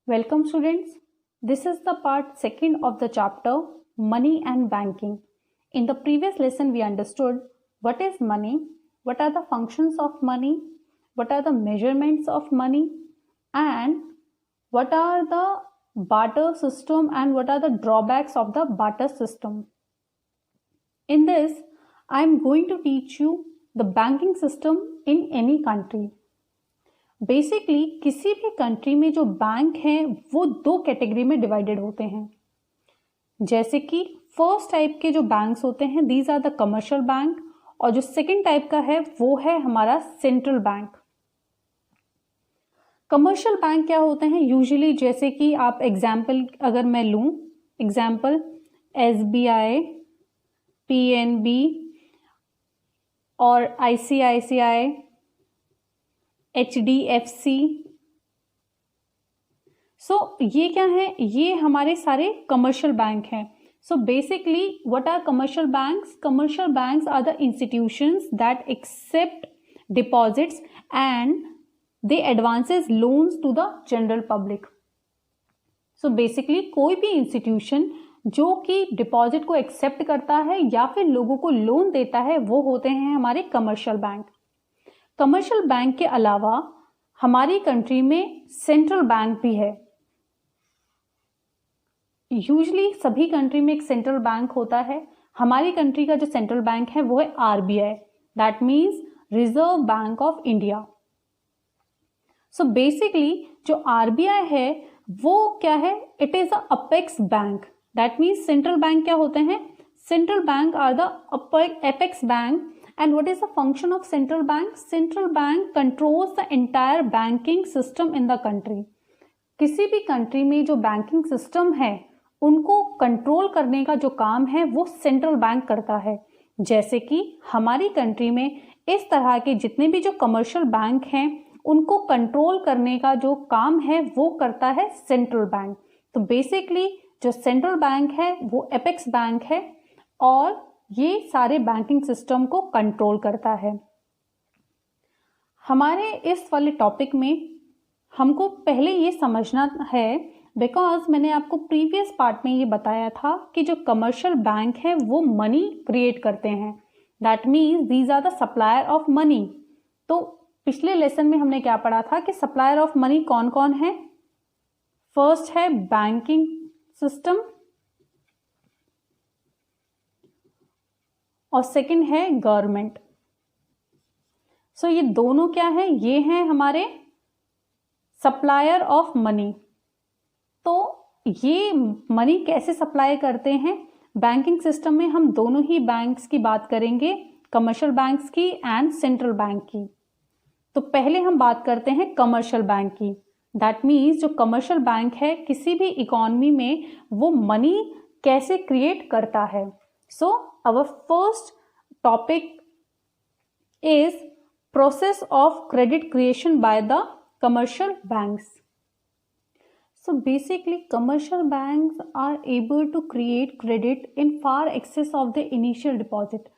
Welcome students. This is the part second of the chapter Money and Banking. In the previous lesson we understood what is money, what are the functions of money, what are the measurements of money, and what are the barter system and what are the drawbacks of the barter system. In this, I am going to teach you the banking system in any country. Basically किसी भी country में जो bank हैं वो दो category में divided होते हैं. जैसे कि फर्स्ट टाइप के जो बैंक्स होते हैं these are the commercial bank, और जो सेकंड टाइप का है वो है हमारा सेंट्रल बैंक. कमर्शियल बैंक क्या होते हैं यूजुअली, जैसे कि आप एग्जाम्पल अगर मैं लूँ, एग्जाम्पल SBI, PNB और ICICI, HDFC. ये क्या है, ये हमारे सारे कमर्शियल बैंक हैं. So basically what are commercial banks? Commercial banks are the institutions that accept deposits and they advances loans to the general public. So basically कोई भी इंस्टीट्यूशन जो कि डिपॉजिट को एक्सेप्ट करता है या फिर लोगों को लोन देता है वो होते हैं हमारे कमर्शियल बैंक. कमर्शियल बैंक के अलावा हमारी कंट्री में सेंट्रल बैंक भी है. यूजुअली सभी कंट्री में एक सेंट्रल बैंक होता है. हमारी कंट्री का जो सेंट्रल बैंक है वो है RBI, that means reserve bank of India. So basically जो RBI है वो क्या है, it is a apex bank. That means central bank क्या होते हैं, central bank are the apex bank. And what is the function of central bank? Central bank controls the entire banking system in the country. किसी भी country में जो banking system है उनको control करने का जो काम है वो सेंट्रल बैंक करता है. जैसे कि हमारी कंट्री में इस तरह के जितने भी जो कमर्शियल बैंक हैं उनको कंट्रोल करने का जो काम है वो करता है सेंट्रल बैंक. तो बेसिकली जो सेंट्रल बैंक है वो एपेक्स बैंक है और ये सारे बैंकिंग सिस्टम को कंट्रोल करता है. हमारे इस वाले टॉपिक में हमको पहले ये समझना है, बिकॉज मैंने आपको प्रीवियस पार्ट में ये बताया था कि जो कमर्शियल बैंक है वो मनी क्रिएट करते हैं. That means these are the supplier of money. तो पिछले लेसन में हमने क्या पढ़ा था कि सप्लायर ऑफ मनी कौन कौन है. फर्स्ट है बैंकिंग सिस्टम और सेकंड है गवर्नमेंट. सो ये दोनों क्या है, ये हैं हमारे सप्लायर ऑफ मनी. तो ये मनी कैसे सप्लाई करते हैं बैंकिंग सिस्टम में, हम दोनों ही बैंक्स की बात करेंगे, कमर्शियल बैंक्स की एंड सेंट्रल बैंक की. तो पहले हम बात करते हैं कमर्शियल बैंक की. दैट मीन्स जो कमर्शियल बैंक है किसी भी इकोनॉमी में वो मनी कैसे क्रिएट करता है. So our first topic is process of credit creation by the commercial banks. So basically commercial banks are able to create credit in far excess of the initial deposit.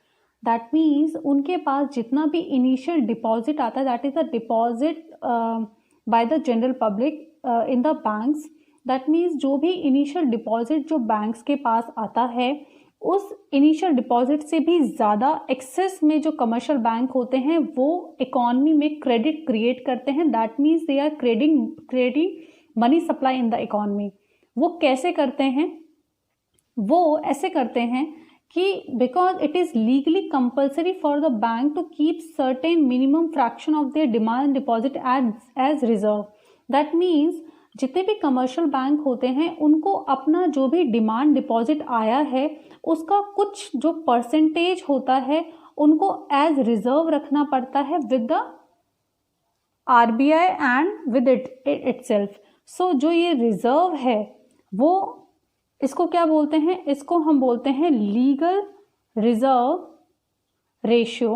That means उनके पास जितना भी initial deposit आता है, that is the deposit by the general public in the banks. That means जो भी initial deposit जो banks के पास आता है उस इनिशियल डिपॉजिट से भी ज़्यादा एक्सेस में जो कमर्शियल बैंक होते हैं वो इकोनॉमी में क्रेडिट क्रिएट करते हैं. That means they are creating money supply in the economy. वो कैसे करते हैं, वो ऐसे करते हैं कि because it is legally compulsory for the bank to keep certain minimum fraction of their demand deposit as reserve. That means जितने भी कमर्शियल बैंक होते हैं उनको अपना जो भी डिमांड डिपॉजिट आया है उसका कुछ जो परसेंटेज होता है उनको एज रिजर्व रखना पड़ता है with the RBI and with itself. So जो ये रिजर्व है वो इसको क्या बोलते हैं, इसको हम बोलते हैं लीगल रिजर्व रेशियो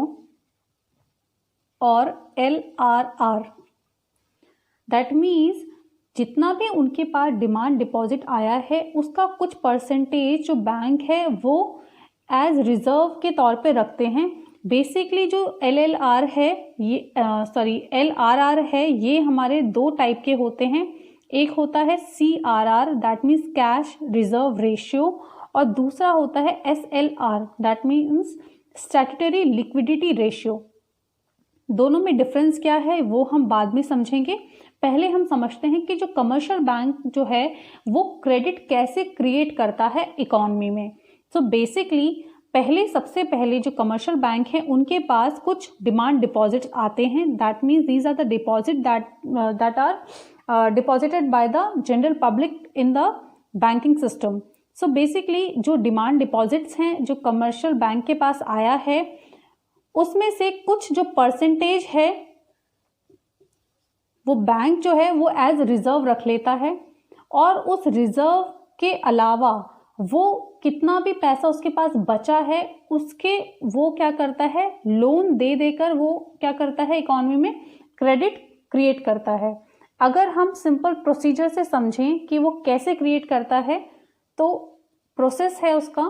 और LRR. दैट मीन्स जितना भी उनके पास डिमांड डिपॉजिट आया है उसका कुछ परसेंटेज जो बैंक है वो एज रिजर्व के तौर पे रखते हैं. बेसिकली जो LLR है ये LRR है ये हमारे दो टाइप के होते हैं. एक होता है CRR that means cash reserve ratio, और दूसरा होता है SLR that means statutory liquidity ratio. दोनों में डिफरेंस क्या है वो हम बाद में समझेंगे। पहले हम समझते हैं कि जो कमर्शियल बैंक जो है वो क्रेडिट कैसे क्रिएट करता है इकोनॉमी में। सो बेसिकली सबसे पहले जो कमर्शियल बैंक है उनके पास कुछ डिमांड डिपॉजिट्स आते हैं, that means these are the deposit that are deposited by the general public in the banking system. So basically जो डिमांड डिपॉजिट्स हैं जो कमर्शियल बैंक के पास आया है उसमें से कुछ जो परसेंटेज है वो बैंक जो है वो एज रिजर्व रख लेता है, और उस रिजर्व के अलावा वो कितना भी पैसा उसके पास बचा है उसके वो क्या करता है, लोन दे देकर वो क्या करता है, इकोनॉमी में क्रेडिट क्रिएट करता है। अगर हम सिंपल प्रोसीजर से समझें कि वो कैसे क्रिएट करता है तो प्रोसेस है उसका।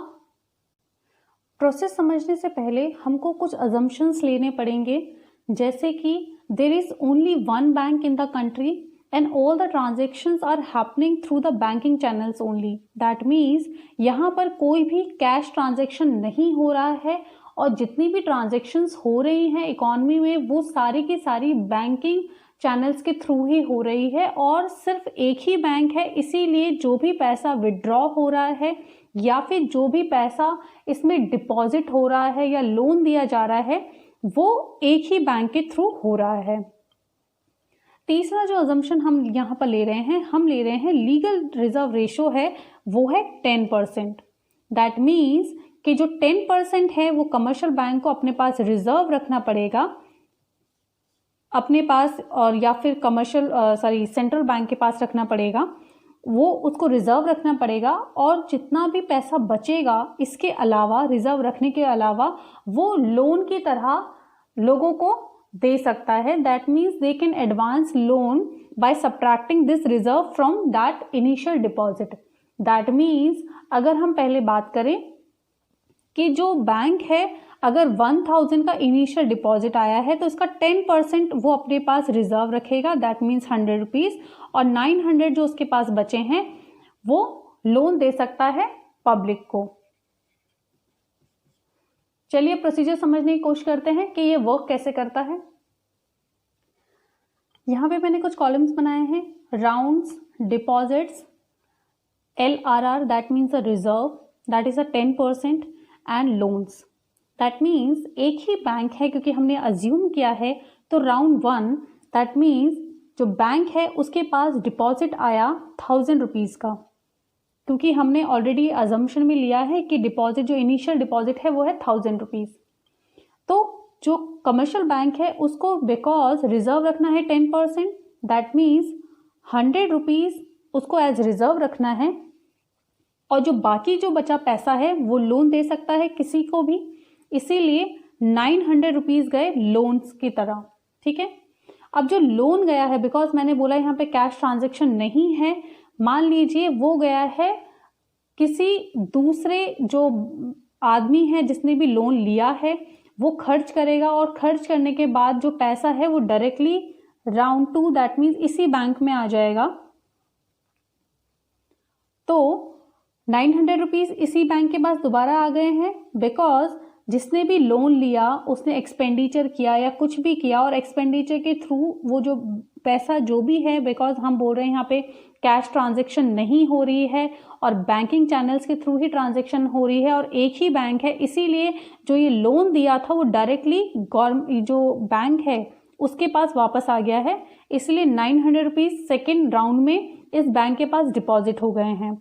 प्रोसेस समझने से पहले हमको कुछ अजम्पशंस लेने पड़ेंगे, जैसे कि there is only one bank in the country and all the transactions are happening through the banking channels only. That means यहाँ पर कोई भी कैश ट्रांजेक्शन नहीं हो रहा है, और जितनी भी ट्रांजेक्शन्स हो रही हैं इकोनॉमी में वो सारी की सारी बैंकिंग चैनल्स के थ्रू ही हो रही है, और सिर्फ एक ही बैंक है, इसीलिए जो भी पैसा विड्रॉ हो रहा है या फिर जो भी पैसा इसमें डिपॉजिट हो रहा है या लोन दिया जा रहा है वो एक ही बैंक के थ्रू हो रहा है। तीसरा जो अजम्पशन हम यहाँ पर ले रहे हैं, हम ले रहे हैं लीगल रिजर्व रेशो है वो है 10%। दैट मीन्स कि जो 10% है वो कमर्शियल बैंक को अपने पास रिजर्व रखना पड़ेगा अपने पास, और या फिर सेंट्रल बैंक के पास रखना पड़ेगा, वो उसको रिजर्व रखना पड़ेगा, और जितना भी पैसा बचेगा इसके अलावा, रिजर्व रखने के अलावा, वो लोन की तरह लोगों को दे सकता है। That means they can advance loan by subtracting this reserve from that initial deposit. That means अगर हम पहले बात करें कि जो बैंक है अगर 1000 का इनिशियल डिपॉजिट आया है तो इसका 10% वो अपने पास रिजर्व रखेगा, दैट मीन्स 100 रुपीज, और 900 जो उसके पास बचे हैं वो लोन दे सकता है पब्लिक को। चलिए प्रोसीजर समझने की कोशिश करते हैं कि ये वर्क कैसे करता है। यहाँ पे मैंने कुछ कॉलम्स बनाए हैं, rounds, deposits, LRR that means a reserve that is a 10%, and loans. That means एक ही बैंक है क्योंकि हमने अज्यूम किया है, तो राउंड 1 दैट मीन्स जो बैंक है उसके पास डिपॉजिट आया 1000 रुपीज़ का, क्योंकि हमने ऑलरेडी अजम्पशन में लिया है कि डिपॉजिट जो इनिशियल डिपॉजिट है वो है 1000 रुपीज़। तो जो कमर्शियल बैंक है उसको बिकॉज रिजर्व रखना है 10%, दैट मीन्स 100 रुपीज़ उसको एज रिजर्व रखना है, और जो बाकी जो बचा पैसा है वो लोन दे सकता है किसी को भी, इसीलिए 900 रुपीज़ गए लोन्स की तरह। ठीक है, अब जो लोन गया है, बिकॉज मैंने बोला यहाँ पे कैश ट्रांजेक्शन नहीं है, मान लीजिए वो गया है किसी दूसरे जो आदमी है जिसने भी लोन लिया है वो खर्च करेगा, और खर्च करने के बाद जो पैसा है वो डायरेक्टली राउंड 2 दैट मीन्स इसी बैंक में आ जाएगा। तो 900 रुपीज़ इसी बैंक के पास दोबारा आ गए हैं, बिकॉज जिसने भी लोन लिया उसने एक्सपेंडिचर किया या कुछ भी किया, और एक्सपेंडिचर के थ्रू वो जो पैसा जो भी है, बिकॉज हम बोल रहे हैं यहाँ पे कैश ट्रांजैक्शन नहीं हो रही है और बैंकिंग चैनल्स के थ्रू ही ट्रांजैक्शन हो रही है और एक ही बैंक है, इसीलिए जो ये लोन दिया था वो डायरेक्टली जो बैंक है उसके पास वापस आ गया है, इसलिए 900 रुपीज़ सेकेंड राउंड में इस बैंक के पास डिपॉजिट हो गए हैं।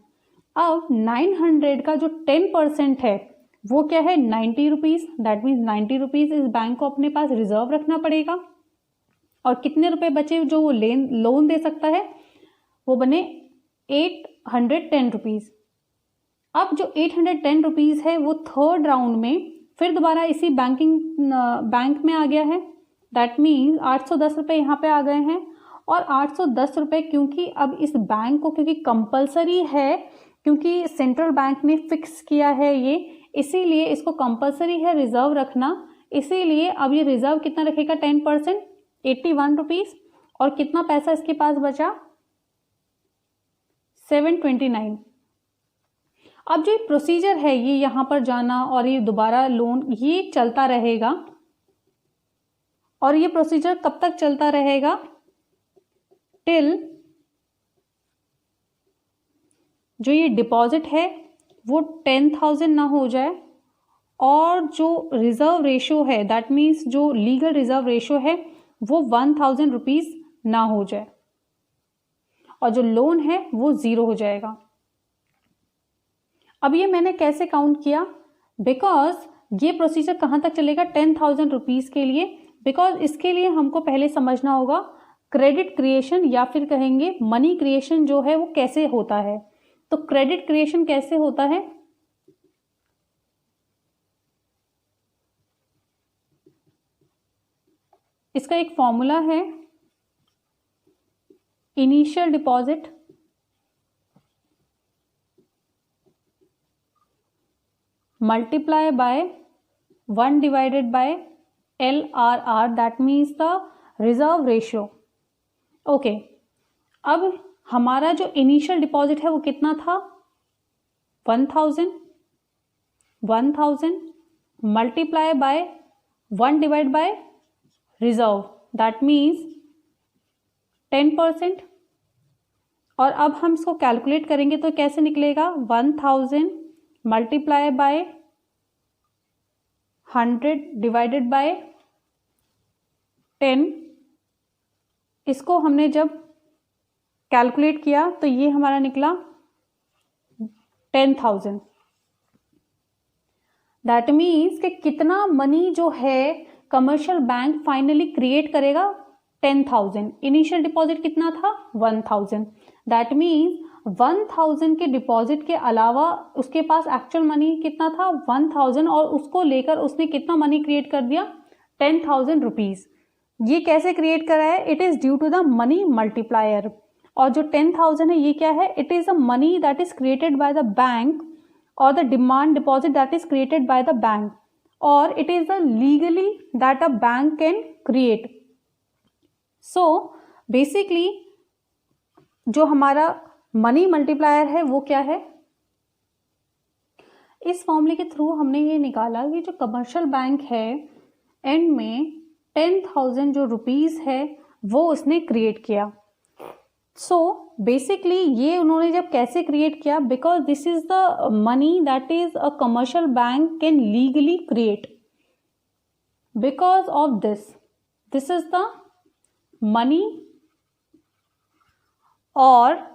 अब 900 का जो 10% है वो क्या है 90 रुपीज़, दैट मीन्स 90 रुपीज़ इस बैंक को अपने पास रिजर्व रखना पड़ेगा, और कितने रुपए बचे जो वो लोन दे सकता है वो बने 810 रुपीज़। अब जो 810 रुपीज़ है वो थर्ड राउंड में फिर दोबारा इसी बैंक में आ गया है, दैट मीन्स 810 रुपये यहाँ पे आ गए हैं, और 810 रुपये क्योंकि अब इस बैंक को क्योंकि कंपलसरी है, क्योंकि सेंट्रल बैंक ने फिक्स किया है ये, इसीलिए इसको कंपलसरी है रिजर्व रखना, इसीलिए अब ये रिजर्व कितना रखेगा 10%, 81 रुपीज़, और कितना पैसा इसके पास बचा 729। अब जो प्रोसीजर है ये यहाँ पर जाना और ये दोबारा लोन, ये चलता रहेगा। और ये प्रोसीजर कब तक चलता रहेगा? टिल जो ये डिपॉजिट है वो 10,000 ना हो जाए और जो रिजर्व रेशो है, दैट मीन्स जो लीगल रिजर्व रेशो है वो 1,000 रुपीज ना हो जाए और जो लोन है वो 0 हो जाएगा। अब ये मैंने कैसे काउंट किया? बिकॉज ये प्रोसीजर कहाँ तक चलेगा? 10,000 रुपीज के लिए। बिकॉज इसके लिए हमको पहले समझना होगा क्रेडिट क्रिएशन या फिर कहेंगे मनी क्रिएशन जो है वो कैसे होता है। तो क्रेडिट क्रिएशन कैसे होता है? इसका एक फॉर्मूला है, initial deposit multiply by 1 divided by LRR, that means the reserve ratio. Okay, अब हमारा जो इनिशियल डिपॉजिट है वो कितना था? 1,000 multiply by 1 divide bye reserve, that means 10%। और अब हम इसको कैलकुलेट करेंगे तो कैसे निकलेगा? 1,000 मल्टीप्लाई बाय 100 डिवाइडेड बाय 10। इसको हमने जब कैलकुलेट किया तो ये हमारा निकला 10,000। दैट मीन्स कि कितना मनी जो है कमर्शियल बैंक फाइनली क्रिएट करेगा? 10,000। इनिशियल डिपॉजिट कितना था? 1,000। दैट मीन्स 1,000 के डिपॉजिट के अलावा उसके पास एक्चुअल मनी कितना था? 1,000, और उसको लेकर उसने कितना मनी क्रिएट कर दिया? 10,000 रुपीज। ये कैसे क्रिएट करा है? It is due to the money multiplier. और जो 10,000 है ये क्या है? It is a money that is created by the bank और the demand deposit that is created by the bank, और it is the legally that a bank can create. So basically जो हमारा मनी मल्टीप्लायर है वो क्या है? इस फॉर्मूले के थ्रू हमने ये निकाला कि जो कमर्शियल बैंक है एंड में 10,000 जो रुपीस है वो उसने क्रिएट किया। सो बेसिकली ये उन्होंने जब कैसे क्रिएट किया? Because this is the money that is a commercial bank can legally create. Because of this is the money और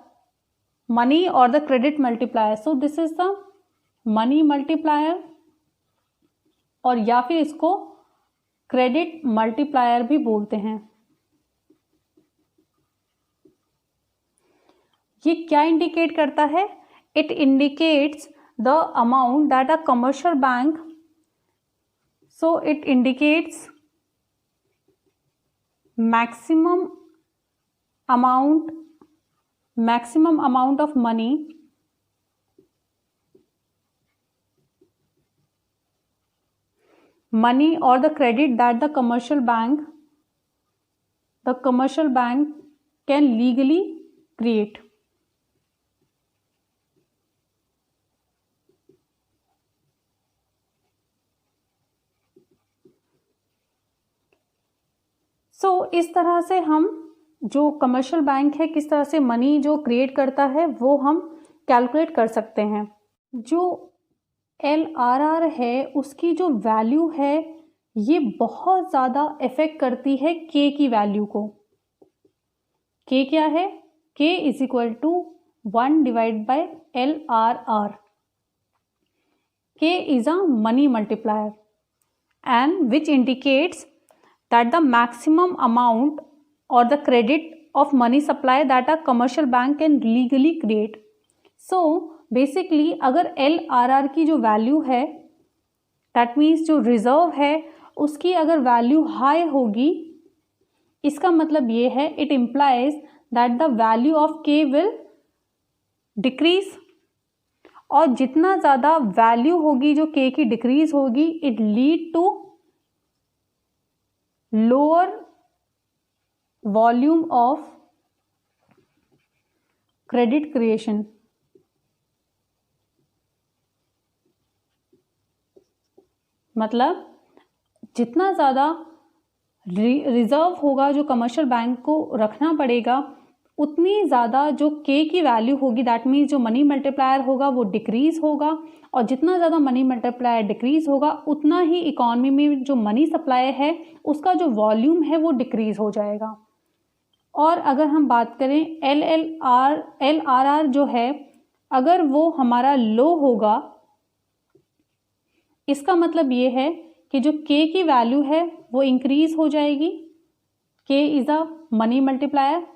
the credit multiplier. So this is the money multiplier, और या फिर इसको क्रेडिट मल्टीप्लायर भी बोलते हैं। ये क्या इंडिकेट करता है? It indicates the amount that a commercial bank, so it indicates maximum amount of money or the credit that the commercial bank can legally create. सो इस तरह से हम जो कमर्शियल बैंक है किस तरह से मनी जो क्रिएट करता है वो हम कैलकुलेट कर सकते हैं। जो LRR है उसकी जो वैल्यू है ये बहुत ज़्यादा इफेक्ट करती है K की वैल्यू को। K क्या है? K is equal to 1 divide by LRR। K is a money multiplier and which indicates that the maximum amount or the credit of money supply that a commercial bank can legally create. So basically अगर LRR की जो value है that means जो reserve है उसकी अगर value high होगी, इसका मतलब ये है it implies that the value of K will decrease, और जितना ज़्यादा वैल्यू होगी जो K की डिक्रीज होगी it lead to lower volume of credit creation, मतलब जितना ज़्यादा रिजर्व होगा जो कमर्शियल बैंक को रखना पड़ेगा, उतनी ज़्यादा जो के की वैल्यू होगी, दैट मीन्स जो मनी मल्टीप्लायर होगा वो डिक्रीज़ होगा, और जितना ज़्यादा मनी मल्टीप्लायर डिक्रीज़ होगा उतना ही इकॉनमी में जो मनी सप्लाई है उसका जो वॉल्यूम है वो डिक्रीज़ हो जाएगा। और अगर हम बात करें LRR जो है, अगर वो हमारा लो होगा, इसका मतलब ये है कि जो के की वैल्यू है वो इंक्रीज हो जाएगी, के इज़ अ मनी मल्टीप्लायर,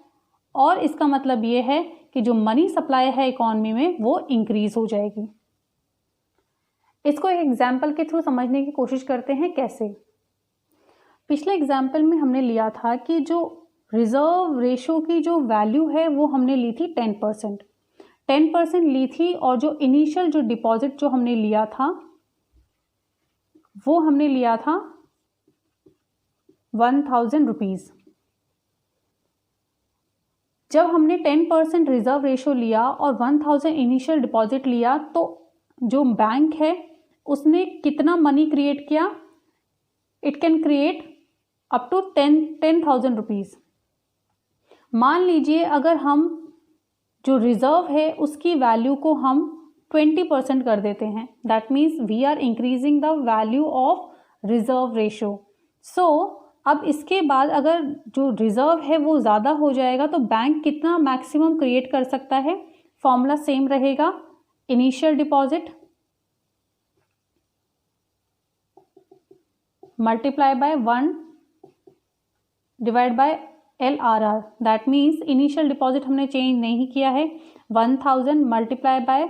और इसका मतलब ये है कि जो मनी सप्लाई है इकॉनमी में वो इंक्रीज हो जाएगी। इसको एक एग्जाम्पल के थ्रू समझने की कोशिश करते हैं। कैसे? पिछले एग्जाम्पल में हमने लिया था कि जो रिजर्व रेशो की जो वैल्यू है वो हमने ली थी 10% ली थी, और जो इनिशियल जो डिपॉजिट जो हमने लिया था वो हमने लिया था 1000 रुपीज़। जब हमने 10% रिजर्व रेशो लिया और 1000 इनिशियल डिपॉजिट लिया, तो जो बैंक है उसने कितना मनी क्रिएट किया? It can create up to 10,000 rupees. मान लीजिए अगर हम जो रिजर्व है उसकी वैल्यू को हम 20% कर देते हैं, that means we are increasing the value of reserve ratio. So अब इसके बाद अगर जो रिजर्व है वो ज़्यादा हो जाएगा तो बैंक कितना मैक्सिमम क्रिएट कर सकता है? फॉर्मूला सेम रहेगा, initial deposit multiply by 1 divide by LRR, that means initial deposit हमने चेंज नहीं किया है, 1000 मल्टीप्लाई बाय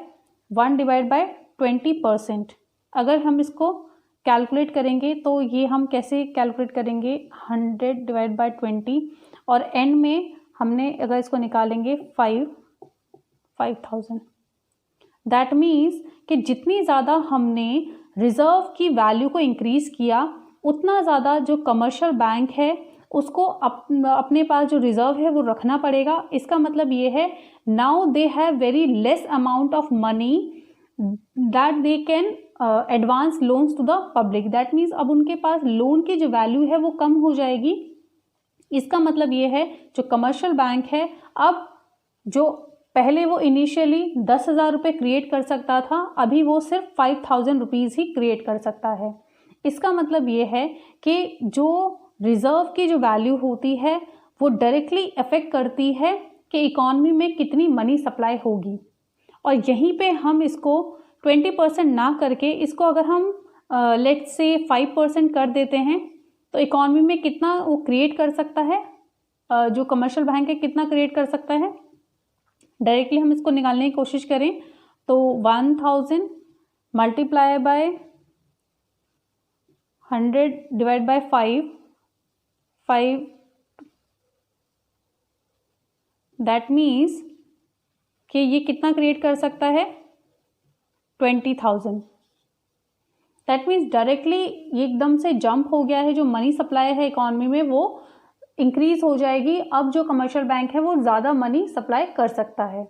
1 डिवाइड बाय 20%। अगर हम इसको कैलकुलेट करेंगे तो ये हम कैसे कैलकुलेट करेंगे? 100 डिवाइड बाय 20, और एंड में हमने अगर इसको निकालेंगे 5000। दैट मीन्स कि जितनी ज़्यादा हमने रिजर्व की वैल्यू को इंक्रीज़ किया, उतना ज़्यादा जो कमर्शियल बैंक है उसको अपने पास जो रिजर्व है वो रखना पड़ेगा। इसका मतलब ये है now they have very less amount of money that they can advance loans to the public. That means अब उनके पास लोन की जो वैल्यू है वो कम हो जाएगी। इसका मतलब ये है जो कमर्शियल बैंक है, अब जो पहले वो इनिशियली 10,000 रुपये क्रिएट कर सकता था, अभी वो सिर्फ 5,000 रुपीज़ ही क्रिएट कर सकता है। इसका मतलब ये है कि जो रिजर्व की जो वैल्यू होती है वो डायरेक्टली अफेक्ट करती है कि इकॉनमी में कितनी मनी सप्लाई होगी। और यहीं पे हम इसको 20% ना करके इसको अगर हम लेट्स से 5% कर देते हैं तो इकॉनमी में कितना वो क्रिएट कर सकता है, जो कमर्शियल बैंक है कितना क्रिएट कर सकता है? डायरेक्टली हम इसको निकालने की कोशिश करें तो 1000 multiply by 100 divide by 5 that means कि ये कितना क्रिएट कर सकता है? 20,000। दैट मीन्स डायरेक्टली ये एकदम से जंप हो गया है, जो मनी सप्लाई है इकॉनमी में वो इंक्रीज हो जाएगी। अब जो कमर्शियल बैंक है वो ज़्यादा मनी सप्लाई कर सकता है।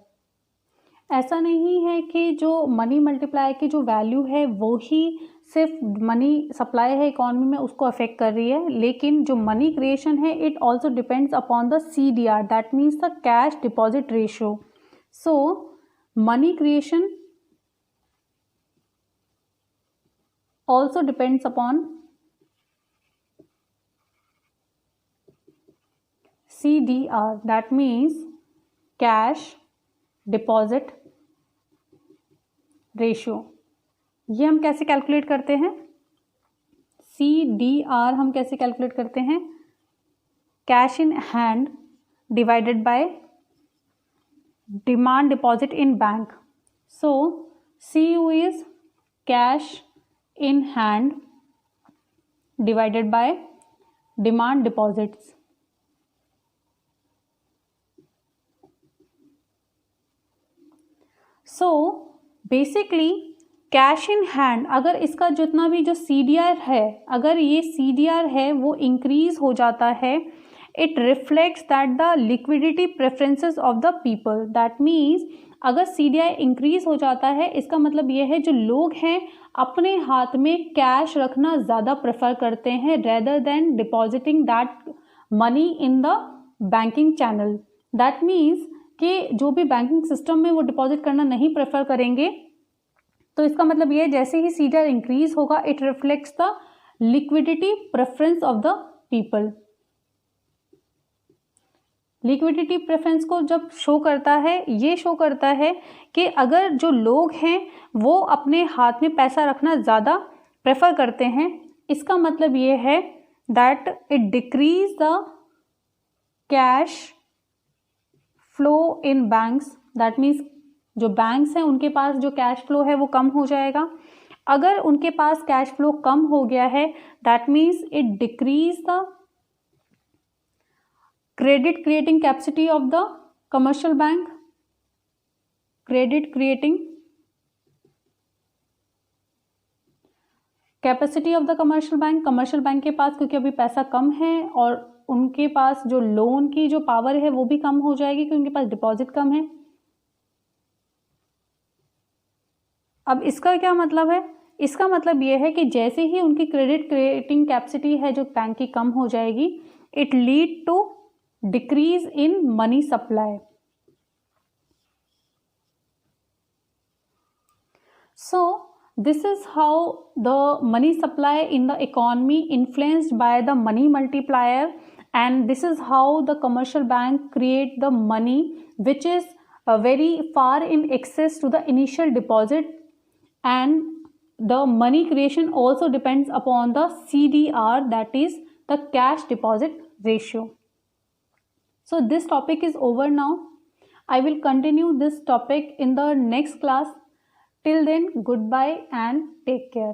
ऐसा नहीं है कि जो मनी मल्टीप्लायर की जो वैल्यू है वो ही सिर्फ मनी सप्लाई है इकॉनमी में उसको अफेक्ट कर रही है, लेकिन जो मनी क्रिएशन है it also depends upon the CDR, that means the cash deposit ratio. So money creation also depends upon CDR, that means cash deposit ratio। ये हम कैसे कैलकुलेट करते हैं? CDR हम कैसे कैलकुलेट करते हैं? Cash in hand divided by demand deposit in bank. So CU is cash in hand divided by demand deposits। So basically cash in hand, अगर इसका जितना भी जो CDR है, अगर ये CDR है वो इंक्रीज हो जाता है it reflects that the liquidity preferences of the people. That means अगर CDI इंक्रीज हो जाता है, इसका मतलब ये है जो लोग हैं अपने हाथ में कैश रखना ज़्यादा प्रेफर करते हैं rather than depositing that money in the banking channel. That means कि जो भी बैंकिंग सिस्टम में वो डिपॉजिट करना नहीं प्रेफर करेंगे. तो इसका मतलब ये जैसे ही CDI इंक्रीज होगा, it reflects the liquidity preference of the people. Liquidity preference को जब शो करता है, ये शो करता है कि अगर जो लोग हैं वो अपने हाथ में पैसा रखना ज़्यादा प्रेफर करते हैं, इसका मतलब ये है that it decrease the cash flow in banks. That means जो बैंक्स हैं उनके पास जो कैश फ्लो है वो कम हो जाएगा. अगर उनके पास कैश फ्लो कम हो गया है, that means it decrease the credit creating capacity of the commercial bank. Credit creating capacity of the commercial bank. Commercial bank के पास क्योंकि अभी पैसा कम है और उनके पास जो लोन की जो पावर है वो भी कम हो जाएगी क्योंकि उनके पास डिपॉजिट कम है. अब इसका क्या मतलब है? इसका मतलब ये है कि जैसे ही उनकी क्रेडिट क्रिएटिंग कैपेसिटी है जो बैंक की कम हो जाएगी, it lead to decrease in money supply. So this is how the money supply in the economy influenced by the money multiplier, and this is how the commercial bank create the money which is very far in excess to the initial deposit, and the money creation also depends upon the CDR, that is the cash deposit ratio. So this topic is over now. I will continue this topic in the next class. Till then, goodbye and take care.